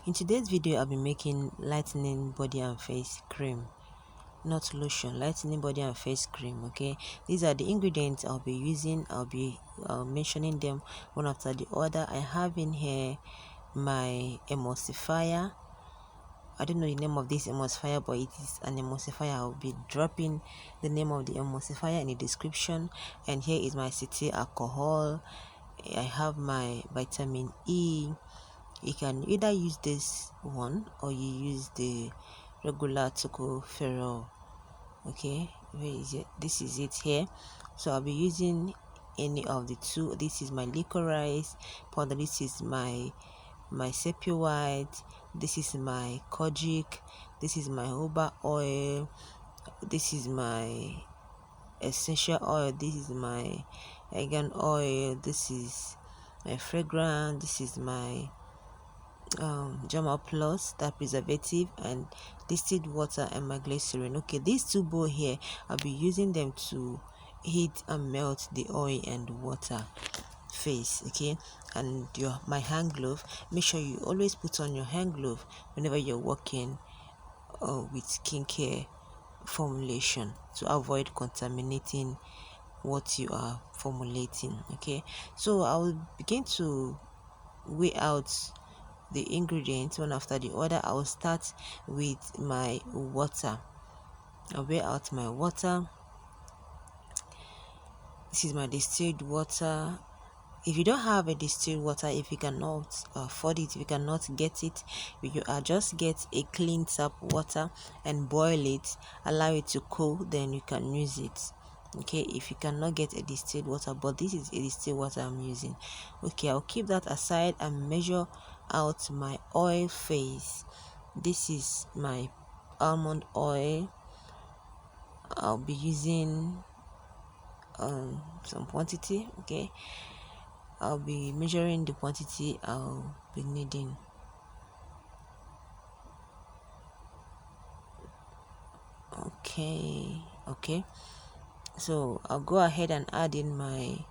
In today's video, I'll be making lightening body and face cream, not lotion. Lightening body and face cream. Okay, these are the ingredients I'll be using. I'll be mentioning them one after the other. I have in here my emulsifier. I don't know the name of this emulsifier, but it is an emulsifier. I'll be dropping the name of the emulsifier in the description. And here is my cetyl alcohol. I have my vitamin E. You can either use this one or you use the regular tocopherol. Okay, where is it? This is it here. So I'll be using any of the two. This is my licorice powder. This is my sepia white. This is my kojic. This is my jojoba oil. This is my essential oil. This is my argan oil. This is my fragrance. This is my Jama Plus, that preservative, and distilled water, and my glycerin. Okay, these two bowl here, I'll be using them to heat and melt the oil and water face. Okay, and my hand glove, make sure you always put on your hand glove whenever you're working with skincare formulation to avoid contaminating what you are formulating. Okay, so I will begin to weigh out the ingredients one after the other. I will start with my water. I'll weigh out my water. This is my distilled water. If you don't have a distilled water, if you cannot afford it, if you cannot get it, you just get a clean tap water and boil it, allow it to cool, then you can use it. Okay, if you cannot get a distilled water, but this is a distilled water I'm using. Okay, I'll keep that aside and measure out my oil phase. This is my almond oil. I'll be using some quantity. Okay, I'll be measuring the quantity I'll be needing. Okay, so I'll go ahead and add in my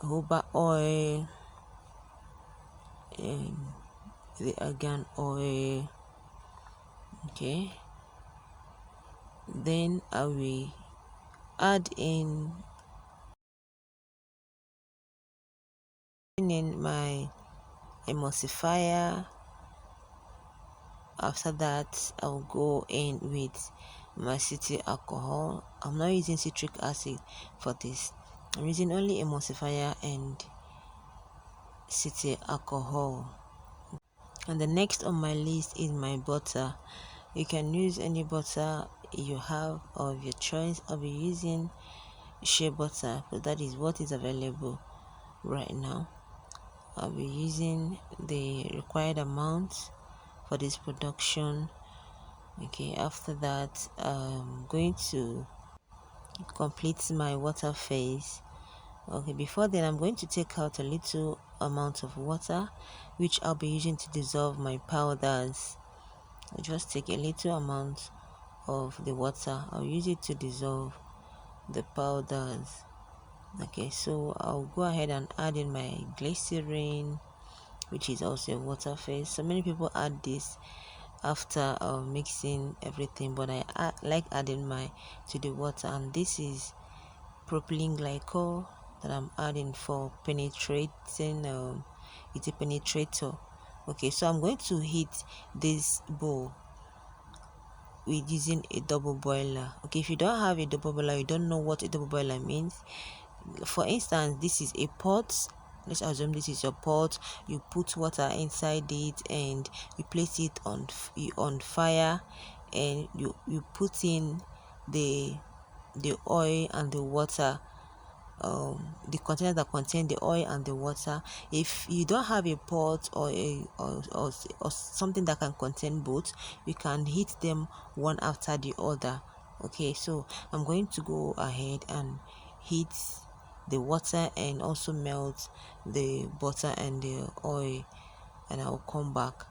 jojoba oil and the argan oil. Okay, then I will add in my emulsifier. After that, I'll go in with my cetyl alcohol. I'm not using citric acid for this. I'm using only emulsifier and cetyl alcohol. And the next on my list is my butter. You can use any butter you have of your choice. I'll be using shea butter because that is what is available right now. I'll be using the required amount for this production. Okay, after that, I'm going to complete my water phase. Okay, before then, I'm going to take out a little amount of water which I'll be using to dissolve my powders. I'll just take a little amount of the water. I'll use it to dissolve the powders. Okay, so I'll go ahead and add in my glycerin, which is also a water phase. So many people add this after mixing everything, but I like adding to the water. And this is propylene glycol that I'm adding for penetrating. It's a penetrator. Okay, so I'm going to heat this bowl with using a double boiler. Okay, if you don't have a double boiler, you don't know what a double boiler means. For instance, this is a pot. Let's assume this is your pot. You put water inside it and you place it on fire, and you put in the oil and the water, the container that contain the oil and the water. If you don't have a pot or or something that can contain both, you can heat them one after the other. Okay, so I'm going to go ahead and heat the water and also melt the butter and the oil, and I'll come back.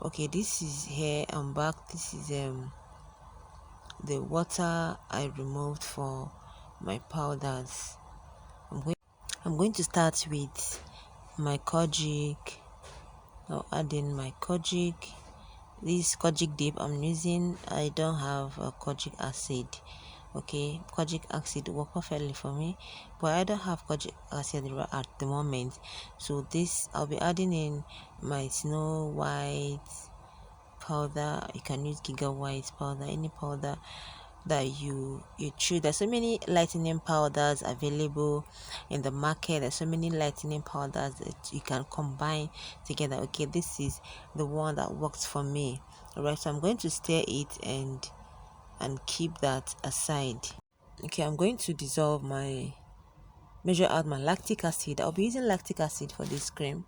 Okay, this is here. I'm back. This is the water I removed for my powders. I'm going to start with my kojic, I'll add in my kojic. This kojic dip I'm using, I don't have a kojic acid. Okay, kojic acid work perfectly for me, but I don't have kojic acid right at the moment. So this I'll be adding in my Snow White powder. You can use Giga White powder, any powder that you choose. There's so many lightening powders available in the market. There's so many lightening powders that you can combine together. Okay, this is the one that works for me. All right, so I'm going to stir it and keep that aside. Okay, I'm going to measure out my lactic acid. I'll be using lactic acid for this cream.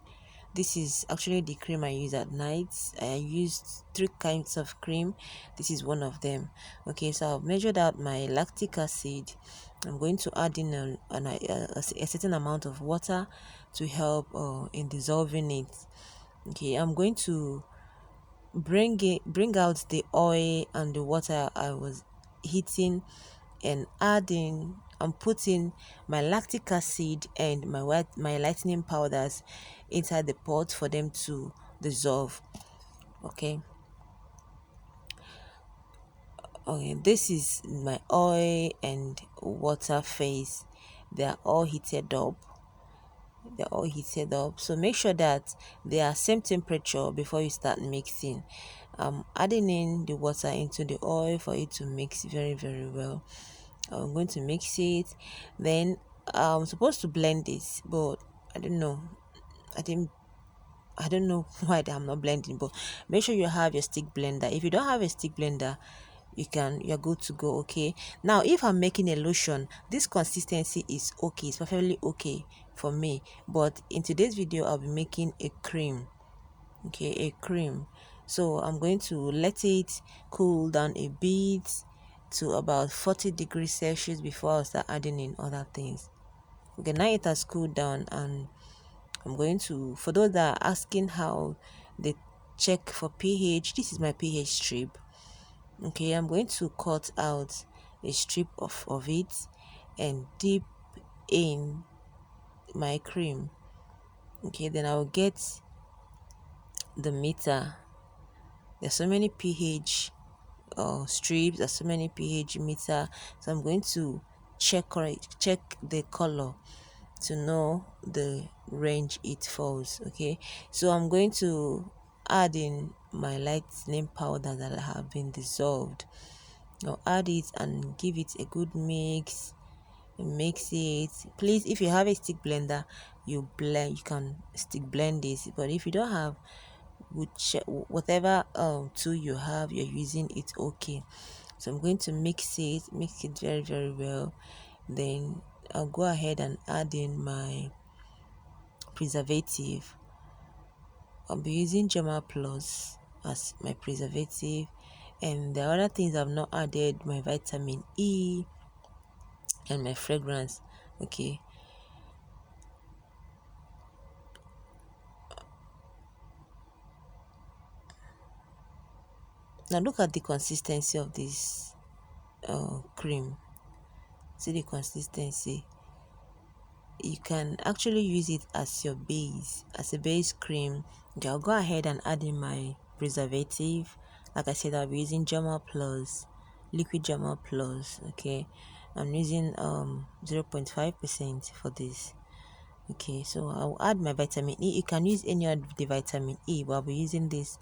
This is actually the cream I use at night. I used three kinds of cream. This is one of them. Okay, so I've measured out my lactic acid. I'm going to add in a certain amount of water to help in dissolving it. Okay, I'm going to bring out the oil and the water I was heating, and adding and putting my lactic acid and my lightening powders inside the pot for them to dissolve. Okay, this is my oil and water phase. They are all heated up. So make sure that they are same temperature before you start mixing. Adding in the water into the oil for it to mix very very well. I'm going to mix it. Then I'm supposed to blend this, but I don't know. I didn't. I don't know why I'm not blending. But make sure you have your stick blender. If you don't have a stick blender, you're good to go. Okay. Now, if I'm making a lotion, this consistency is okay. It's perfectly okay for me. But in today's video, I'll be making a cream. Okay, a cream. So I'm going to let it cool down a bit to about 40 degrees Celsius before I start adding in other things. Okay, now it has cooled down, and I'm going to, for those that are asking how they check for pH, this is my pH strip. Okay, I'm going to cut out a strip of it and dip in my cream. Okay, then I'll get the meter. There's so many pH strips, there's so many pH meter, so I'm going to check the color to know the range it falls. Okay, so I'm going to add in my lightening powder that have been dissolved. I'll add it and give it a good mix it. Please, if you have a stick blender, you can stick blend this, but if you don't have, whatever tool you have you're using, it's okay. So I'm going to mix it very very well. Then I'll go ahead and add in my preservative. I'll be using Germa Plus as my preservative, and the other things I've not added, my vitamin E and my fragrance. Okay, now look at the consistency of this cream. See the consistency. You can actually use it as your base, as a base cream. Okay, I'll go ahead and add in my preservative. Like I said, I'll be using Germa Plus, liquid Germa Plus. Okay, I'm using 0.5% for this. Okay, so I'll add my vitamin E. You can use any of the vitamin E, but I'll be using this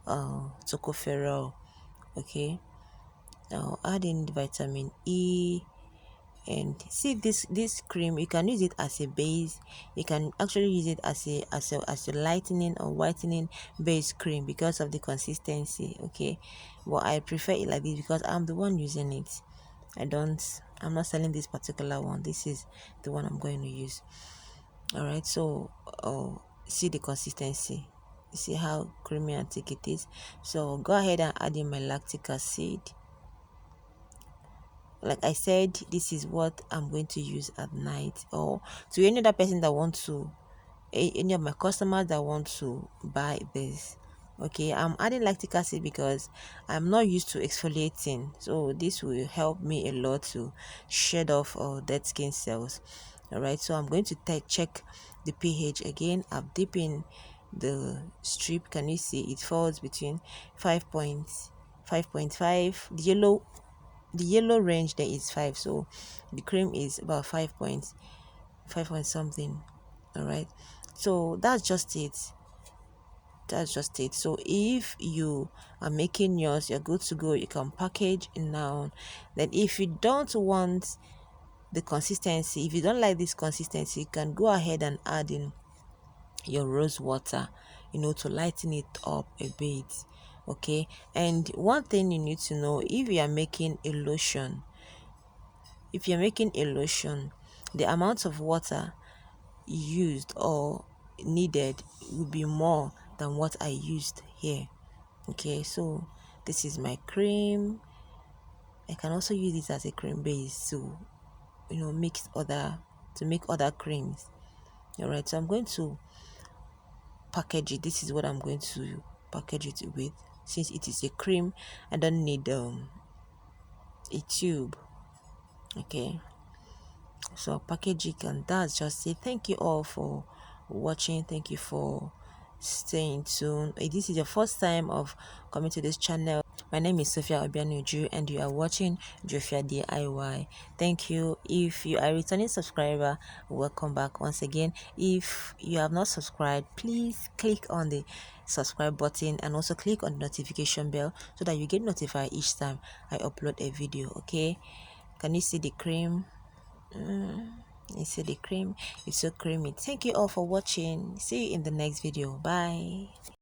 tocopherol. Okay, I'll add in the vitamin E. And see, this cream, you can use it as a base. You can actually use it as a lightening or whitening base cream because of the consistency. Okay, but I prefer it like this because I'm the one using it. I'm not selling this particular one. This is the one I'm going to use. All right, so see the consistency. See how creamy and thick it is. So go ahead and add in my lactic acid. Like I said, this is what I'm going to use at night, or to any other person that wants to, any of my customers that want to buy this. Okay, I'm adding lactic acid because I'm not used to exfoliating, so this will help me a lot to shed off dead skin cells. All right, so I'm going to check the pH again. I'm dipping the strip. Can you see it falls between 5.5. The yellow range there is 5, so the cream is about 5 point something. All right, so that's just it. So if you are making yours, you're good to go. You can package it now. Then if you don't want the consistency, if you don't like this consistency, you can go ahead and add in your rose water, to lighten it up a bit. Okay, and one thing you need to know, if you're making a lotion, the amount of water used or needed will be more than what I used here. Okay, so this is my cream. I can also use this as a cream base to make other creams. All right, so I'm going to package it. This is what I'm going to package it with. Since it is a cream, I don't need a tube. Okay, so package it, and that's just it. Thank you all for watching. Thank you for staying tuned. If this is your first time of coming to this channel, my name is Sophia Obianuju and you are watching Jofia DIY. Thank you. If you are a returning subscriber, welcome back once again. If you have not subscribed, please click on the subscribe button and also click on the notification bell so that you get notified each time I upload a video. Okay, can you see the cream? You see the cream? It's so creamy. Thank you all for watching. See you in the next video. Bye.